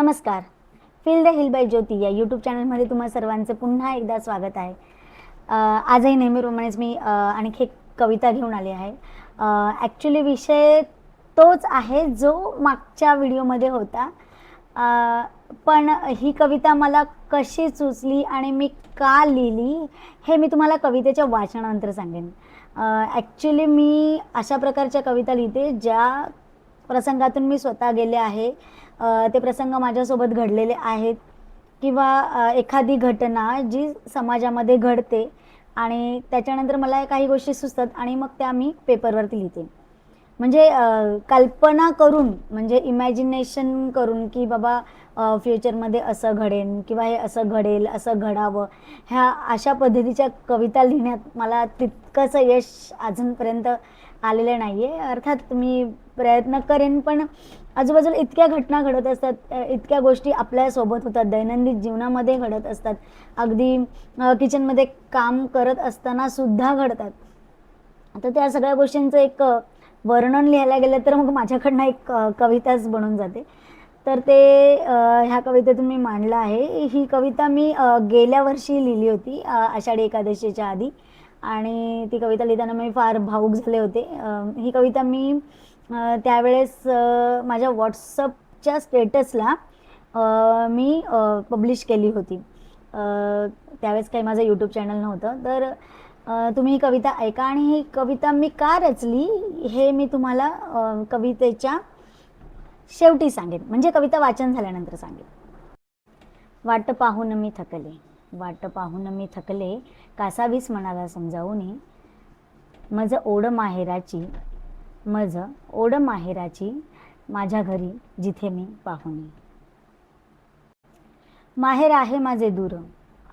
नमस्कार. Feel the hill bye ज्योती या YouTube चॅनलमध्ये तुम्हा सर्वांचं पुन्हा एकदा स्वागत आहे. आजही नेहमीप्रमाणेच मी आणखी एक कविता घेऊन आली आहे. ॲक्च्युली विषय तोच आहे जो मागच्या व्हिडिओमध्ये होता. पण ही कविता मला कशी सुचली आणि मी का लिहिली हे मी तुम्हाला कवितेच्या वाचनानंतर सांगेन. ॲक्च्युली मी अशा प्रकारच्या कविता लिहिते ज्या प्रसंगातून मी स्वतः गेले आहे. ते प्रसंग माझ्यासोबत घडलेले आहेत किंवा एखादी घटना जी समाजामध्ये घडते आणि त्याच्यानंतर मला काही गोष्टी सुचतात आणि मग त्या मी पेपरवरती लिहिते. म्हणजे कल्पना करून, म्हणजे इमॅजिनेशन करून की बाबा फ्युचरमध्ये असं घडेल किंवा हे असं घडेल, असं घडावं, ह्या अशा पद्धतीच्या कविता लिहिण्यात मला तितकंसं यश अजूनपर्यंत आलेलं नाही आहे. अर्थात मी प्रयत्न करेन, पण आजूबाजूला इतक्या घटना घडत असतात, इतक्या गोष्टी आपल्यासोबत होतात, दैनंदिन जीवनामध्ये घडत असतात, अगदी किचनमध्ये काम करत असताना सुद्धा घडतात. आता त्या सगळ्या गोष्टींचं एक वर्णन लिहायला गेलं तर मग माझ्याकडनं एक कविताच बनून जाते. तर ते ह्या कवितेतून मी मांडलं आहे. ही कविता मी गेल्या वर्षी लिहिली होती आषाढी एकादशीच्या आधी, आणि ती कविता लिहिताना मी फार भावूक झाले होते. ही कविता मी त्यावेळेस माझ्या व्हॉट्सअपच्या स्टेटसला मी पब्लिश केली होती. त्यावेळेस काही माझं यूट्यूब चॅनल नव्हतं. तर तुम्ही ही कविता ऐका, आणि ही कविता मी का रचली हे मी तुम्हाला कवितेच्या शेवटी सांगेन, म्हणजे कविता वाचन झाल्यानंतर सांगेन. वाट पाहून मी थकले, वाट पाहून मी थकले, कासावीस मनाला समजावूनी, मज ओढ माहेराची, मज ओढ माहेराची, माझ्या घरी जिथे मी पाहुणी. माहेर आहे माझे दूर,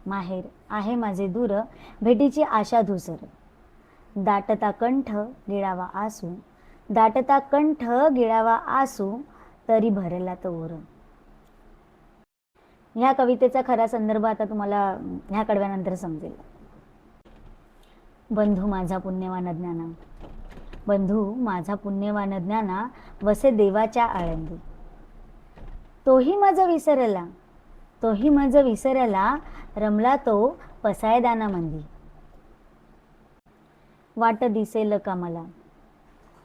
माहेर आहे माझे दूर, भेटीची आशा धुसर, दाटता कंठ गिळावा आसू, दाटता कंठ गिळावा आसू, तरी भरला तो ओर. ह्या कवितेचा खरा संदर्भ आता तुम्हाला ह्या कडव्यानंतर समजेल. बंधू माझा पुण्यवान ज्ञाना, बंधू माझा पुण्यवान ज्ञाना, वसे देवाच्या आळंदी, तोही माझ विसरला, तोही माझ विसरला, रमला तो पसायदाना मंदी. वाट दिसेल का मला,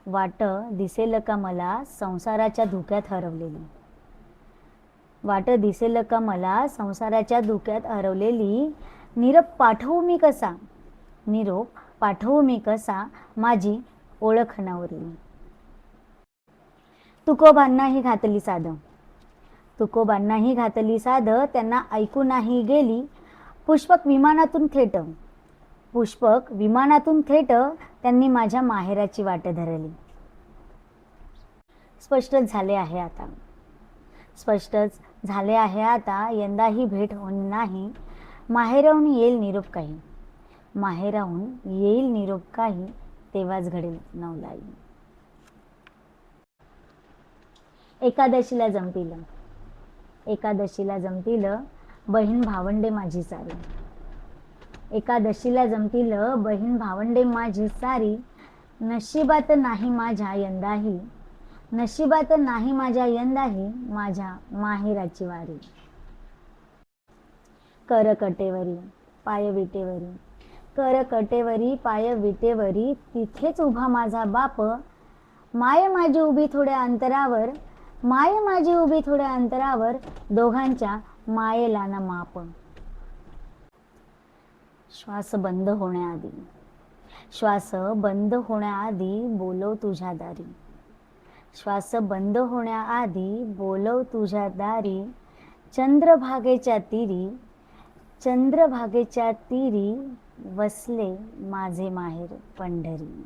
वाट दिसेल का मला, संसाराच्या धुक्यात हरवलेली, वाट दिसेल का मला, संसाराच्या धुक्यात हरवलेली, निरोप पाठवू मी कसा, निरोप पाठवू मी कसा, माझी ओळख नवरली. तुकोबांनाही घातली साध, तुकोबांनाही घातली साध, त्यांना ऐकू नाही गेली, पुष्पक विमानातून थेट, पुष्पक विमानातून थेट, त्यांनी माझ्या माहेराची वाट धरली. स्पष्टच झाले आहे आता, स्पष्टच झाले आहे आता, यंदाही भेट होणार नाही, माहेराहून येईल निरोप काही, माहेराहून येईल निरोप काही, तेव्हाच घडेल नवलाई. एकादशीला जमतील, एकादशीला जमतील, बहीण भावंडे माझी सारी, एकादशीला जमतील, बहीण भावंडे माझी सारी, नशिबात नाही माझ्या यंदाही, नशिबात नाही माझ्या यंदाही, माझ्या माहेराची वारी. कर कटेवरी पाय विटेवरी, कर कटेवरी पाय विटेवरी, तिथेच उभा माझा बाप, माय माझी उभी थोड्या अंतरावर, माय माझी उभी थोड्या अंतरावर, दोघांच्या मायेला ना माप. श्वास बंद होण्याआधी, श्वास बंद होण्याआधी, बोलव तुझ्या दारी, श्वास बंद होण्याआधी, बोलव तुझ्या दारी, चंद्रभागेच्या तीरी, चंद्रभागेच्या तीरी, वसले माझे माहेर पंढरी.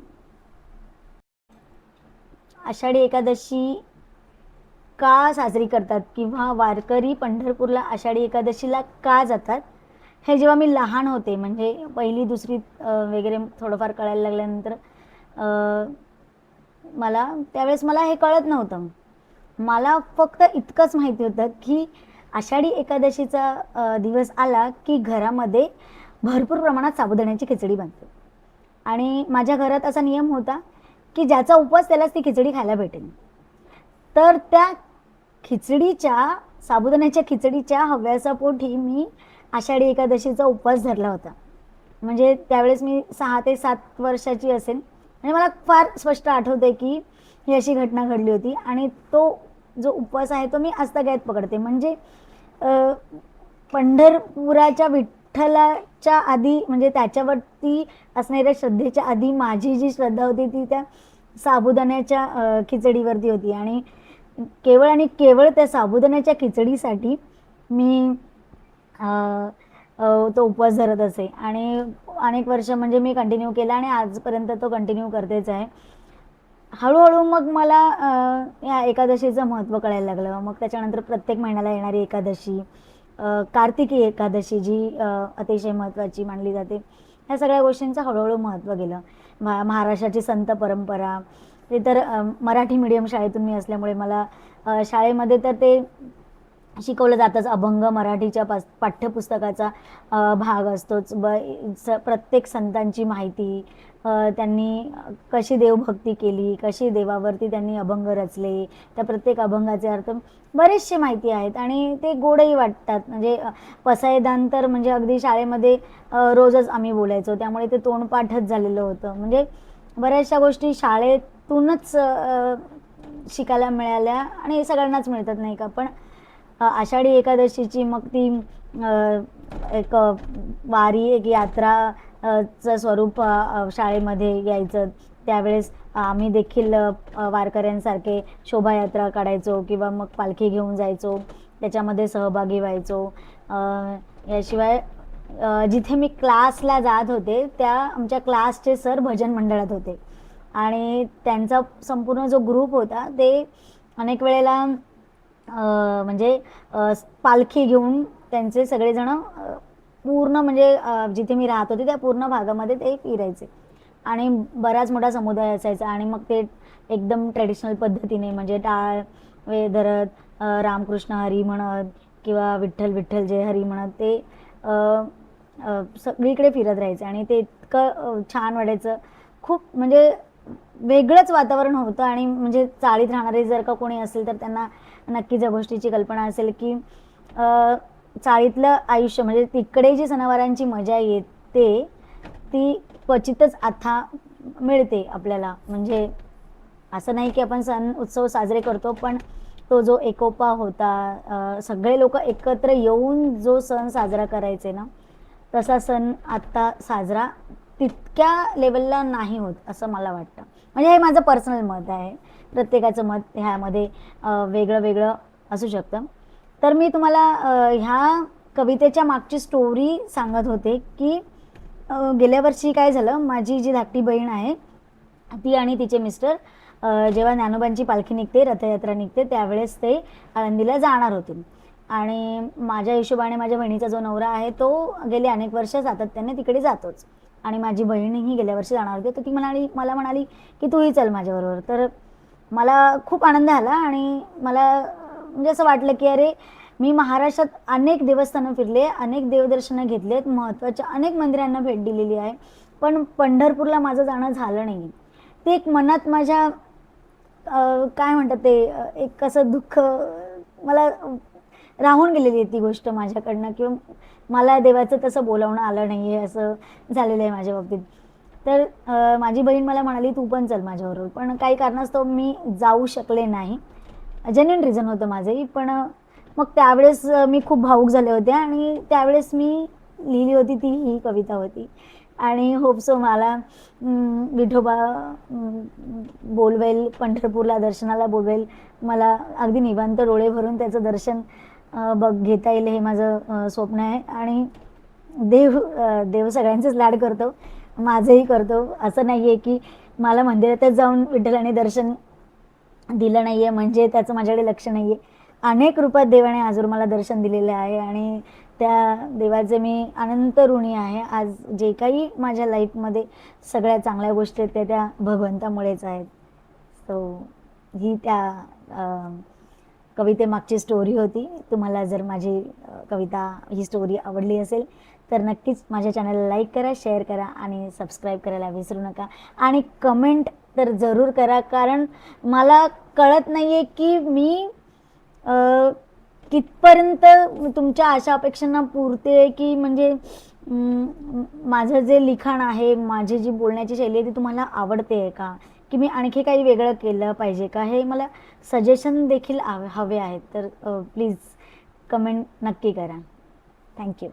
आषाढी एकादशी का साजरी करतात किंवा वारकरी पंढरपूरला आषाढी एकादशीला का जातात, हे जेव्हा मी लहान होते, म्हणजे पहिली दुसरी वगैरे थोडंफार कळायला लागल्यानंतर त्यावेळेस मला हे कळत नव्हतं. मला फक्त इतकंच माहिती होतं की आषाढी एकादशीचा दिवस आला की घरामध्ये भरपूर प्रमाणात साबुदाण्याची खिचडी बनते, आणि माझ्या घरात असा नियम होता की ज्याचा उपवास त्यालाच ती खिचडी खायला भेटेल. तर त्या खिचडीच्या साबुदाण्याच्या खिचडीच्या हव्यासापोटी मी आषाढी एकादशीचा उपवास धरला होता. म्हणजे त्यावेळेस मी 6 ते 7 वर्षाची असेल. म्हणजे मला फार स्पष्ट आठवतंय की ही अशी घटना घडली होती आणि तो जो उपवास आहे तो मी आजतागायत पकडते. म्हणजे पंढरपुराच्या विठ्ठलाच्या आधी, म्हणजे त्याच्यावरती असणाऱ्या श्रद्धेच्या आधी माझी जी श्रद्धा होती ती त्या साबुदाण्याच्या खिचडीवरती होती. आणि केवळ आणि केवळ त्या साबुदाण्याच्या खिचडीसाठी मी तो उपवास धरत असे आणि अनेक वर्ष म्हणजे मी कंटिन्यू केला आणि आजपर्यंत तो कंटिन्यू करतेच आहे. हळूहळू मग मला या एकादशीचं महत्त्व कळायला लागलं. मग त्याच्यानंतर प्रत्येक महिन्याला येणारी एकादशी, कार्तिकी एकादशी जी अतिशय महत्त्वाची मानली जाते, ह्या सगळ्या गोष्टींचं हळूहळू महत्त्व गेलं. महाराष्ट्राची संत परंपरा, ते तर मराठी मीडियम शाळेतून मी असल्यामुळे मला शाळेमध्ये तर ते शिकवलं जातंच. अभंग मराठीच्या पाठ्यपुस्तकाचा भाग असतोच. प्रत्येक संतांची माहिती, त्यांनी कशी देवभक्ती केली, कशी देवावरती त्यांनी अभंग रचले, त्या प्रत्येक अभंगाचे अर्थ बरेचसे माहिती आहेत आणि ते गोडही वाटतात. म्हणजे पसायदान तर म्हणजे अगदी शाळेमध्ये रोजच आम्ही बोलायचो, त्यामुळे ते तोंडपाठच झालेलं होतं. म्हणजे बऱ्याचशा गोष्टी शाळेतूनच शिकायला मिळाल्या आणि हे सगळ्यांनाच मिळतात नाही का. पण आषाढी एकादशीची मग ती एक वारी, एक यात्रा चं स्वरूप शाळेमध्ये यायचं. त्यावेळेस आम्ही देखील वारकऱ्यांसारखे शोभायात्रा काढायचो किंवा मग पालखी घेऊन जायचो, त्याच्यामध्ये सहभागी व्हायचो. याशिवाय जिथे मी क्लासला जात होते त्या आमच्या क्लासचे सर भजन मंडळात होते आणि त्यांचा संपूर्ण जो ग्रुप होता ते अनेक वेळेला म्हणजे पालखी घेऊन त्यांचे सगळेजण पूर्ण म्हणजे जिथे मी राहत होते त्या पूर्ण भागामध्ये ते फिरायचे आणि बराच मोठा समुदाय असायचा. आणि मग ते एकदम ट्रेडिशनल पद्धतीने म्हणजे टाळ धरत रामकृष्ण हरी म्हणत किंवा विठ्ठल विठ्ठल जय हरी म्हणत ते सगळीकडे फिरत राहायचे आणि ते इतकं छान वाटायचं. खूप म्हणजे वेगळंच वातावरण होतं. आणि म्हणजे चाळीत राहणारे जर का कोणी असेल तर त्यांना नक्कीच या गोष्टीची कल्पना असेल की चाळीतलं आयुष्य म्हणजे तिकडे जी सणावारांची मजा येते ती क्वचितच आता मिळते आपल्याला. म्हणजे असं नाही की आपण सण उत्सव साजरे करतो, पण तो जो एकोपा होता, सगळे लोक एकत्र येऊन जो सण साजरा करायचे ना, तसा सण आत्ता साजरा तितक्या लेवलला नाही होत असं मला वाटतं. म्हणजे हे माझं पर्सनल मत आहे. प्रत्येकाचं मत ह्यामध्ये वेगळं वेगळं असू शकतं. तर मी तुम्हाला ह्या कवितेच्या मागची स्टोरी सांगत होते की गेल्या वर्षी काय झालं, माझी जी धाकटी बहीण आहे ती आणि तिचे मिस्टर जेव्हा ज्ञानोबांची पालखी निघते, रथयात्रा निघते, त्यावेळेस ते आळंदीला जाणार होते. आणि माझ्या हिशोबाने माझ्या बहिणीचा जो नवरा आहे तो गेले अनेक वर्ष सातत्याने तिकडे जातोच आणि माझी बहीणही गेल्या वर्षी जाणार होती. तर ती मला म्हणाली की तूही चल माझ्याबरोबर. तर मला खूप आनंद आला आणि मला म्हणजे असं वाटलं की अरे, मी महाराष्ट्रात अनेक देवस्थानं फिरले, अनेक देवदर्शनं घेतलेत, महत्त्वाच्या अनेक मंदिरांना भेट दिलेली आहे, पण पंढरपूरला माझं जाणं झालं नाही. ते एक मनात माझ्या काय म्हणतात ते एक असं दुःख मला राहून गेलेली आहे ती गोष्ट माझ्याकडनं, किंवा मला देवाचं तसं बोलावणं आलं नाही आहे असं झालेलं आहे माझ्या बाबतीत. तर माझी बहीण मला म्हणाली तू पण चल माझ्याबरोबर, पण काही कारणास्तव मी जाऊ शकले नाही. जेन्युइन रिझन होतं माझंही. पण मग त्यावेळेस मी खूप भावूक झाले होते आणि त्यावेळेस मी लिहिली होती ती ही कविता होती. आणि होप सो मला विठोबा बोलवेल, पंढरपूरला दर्शनाला बोलवेल, मला अगदी निवांत डोळे भरून त्याचं दर्शन घेता येईल हे माझं स्वप्न आहे. आणि देव सगळ्यांचंच लाड करतो, माझंही करतो. असं नाही आहे की मला मंदिरातच जाऊन विठ्ठलाने दर्शन दिलं नाही आहे म्हणजे त्याचं माझ्याकडे लक्ष नाही आहे. अनेक रूपात देवाने आजवर मला दर्शन दिलेलं आहे आणि त्या देवाचे मी अनंत ऋणी आहे. आज जे काही माझ्या लाईफमध्ये सगळ्या चांगल्या गोष्टी आहेत त्या भगवंतामुळेच आहेत. सो ही त्या कवितेमागची स्टोरी होती. तुम्हाला जर माझी कविता ही स्टोरी आवडली असेल तर नक्कीच माझ्या चॅनलला लाईक करा, शेअर करा आणि सबस्क्राईब करायला विसरू नका. आणि कमेंट तर जरूर करा, कारण मला कळत नाही आहे की मी कितपर्यंत तुमच्या आशा अपेक्षांना पुरते, की म्हणजे माझं जे लिखाण आहे, माझी जी बोलण्याची शैली आहे ती तुम्हाला आवडते आहे का, की मी आणखी काही वेगळं केलं पाहिजे का, हे मला सजेशन देखील हवे आहेत. तर प्लीज कमेंट नक्की करा. थँक्यू.